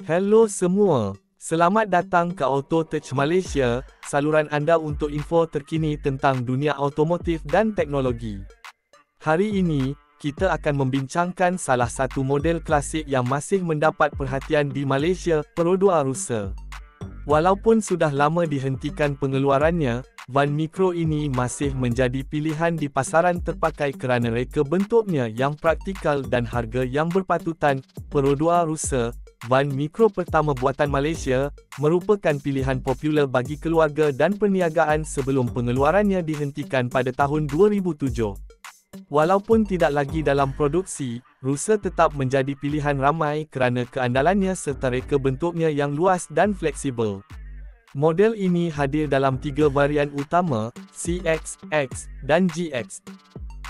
Hello semua, selamat datang ke Auto Touch Malaysia, saluran anda untuk info terkini tentang dunia automotif dan teknologi. Hari ini, kita akan membincangkan salah satu model klasik yang masih mendapat perhatian di Malaysia, Perodua Rusa. Walaupun sudah lama dihentikan pengeluarannya, van mikro ini masih menjadi pilihan di pasaran terpakai kerana reka bentuknya yang praktikal dan harga yang berpatutan. Perodua Rusa, van mikro pertama buatan Malaysia, merupakan pilihan popular bagi keluarga dan perniagaan sebelum pengeluarannya dihentikan pada tahun 2007. Walaupun tidak lagi dalam produksi, Rusa tetap menjadi pilihan ramai kerana keandalannya serta reka bentuknya yang luas dan fleksibel. Model ini hadir dalam 3 varian utama, CX, X, dan GX.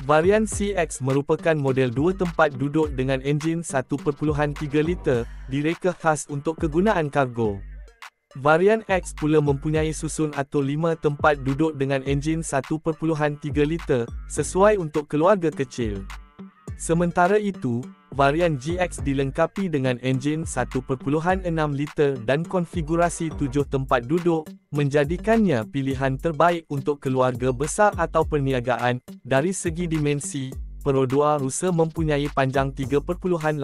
Varian CX merupakan model 2 tempat duduk dengan enjin 1.3 liter, direka khas untuk kegunaan kargo. Varian X pula mempunyai susun atau 5 tempat duduk dengan enjin 1.3 liter, sesuai untuk keluarga kecil. Sementara itu, varian GX dilengkapi dengan enjin 1.6 liter dan konfigurasi 7 tempat duduk, menjadikannya pilihan terbaik untuk keluarga besar atau perniagaan. Dari segi dimensi, Perodua Rusa mempunyai panjang 3.880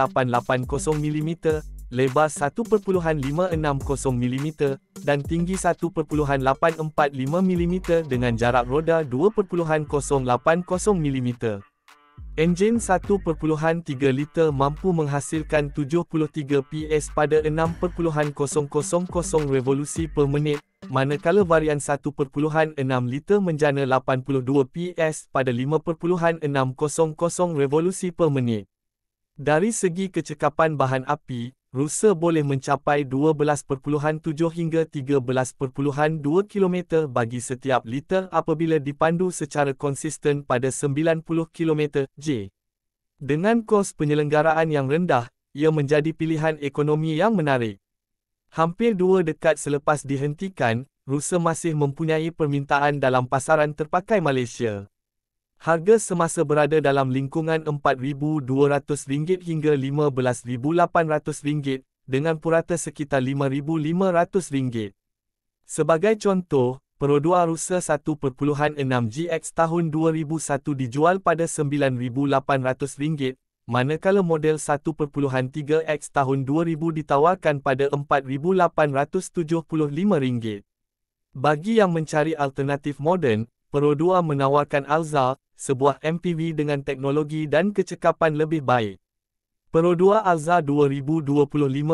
mm, lebar 1.560 mm, dan tinggi 1.845 mm dengan jarak roda 2.080 mm. Enjin 1.3 liter mampu menghasilkan 73 PS pada 6.000 revolusi per minit, manakala varian 1.6 liter menjana 82 PS pada 5.600 revolusi per minit. Dari segi kecekapan bahan api, Rusa boleh mencapai 12.7 hingga 13.2 km bagi setiap liter apabila dipandu secara konsisten pada 90 km/j. Dengan kos penyelenggaraan yang rendah, ia menjadi pilihan ekonomi yang menarik. Hampir 2 dekad selepas dihentikan, Rusa masih mempunyai permintaan dalam pasaran terpakai Malaysia. Harga semasa berada dalam lingkungan RM4,200 hingga RM15,800, dengan purata sekitar RM5,500. Sebagai contoh, Perodua Rusa 1.6 GX tahun 2001 dijual pada RM9,800, manakala model 1.3 X tahun 2000 ditawarkan pada RM4,875. Bagi yang mencari alternatif moden, Perodua menawarkan Alza, sebuah MPV dengan teknologi dan kecekapan lebih baik. Perodua Alza 2025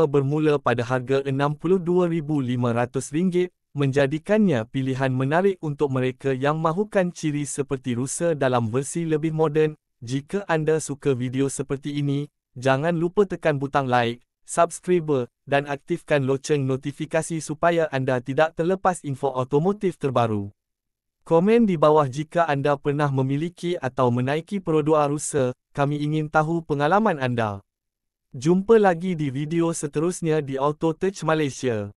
bermula pada harga RM62,500, menjadikannya pilihan menarik untuk mereka yang mahukan ciri seperti Rusa dalam versi lebih moden. Jika anda suka video seperti ini, jangan lupa tekan butang like, subscribe, dan aktifkan loceng notifikasi supaya anda tidak terlepas info otomotif terbaru. Komen di bawah jika anda pernah memiliki atau menaiki Perodua Rusa, kami ingin tahu pengalaman anda. Jumpa lagi di video seterusnya di Auto Touch Malaysia.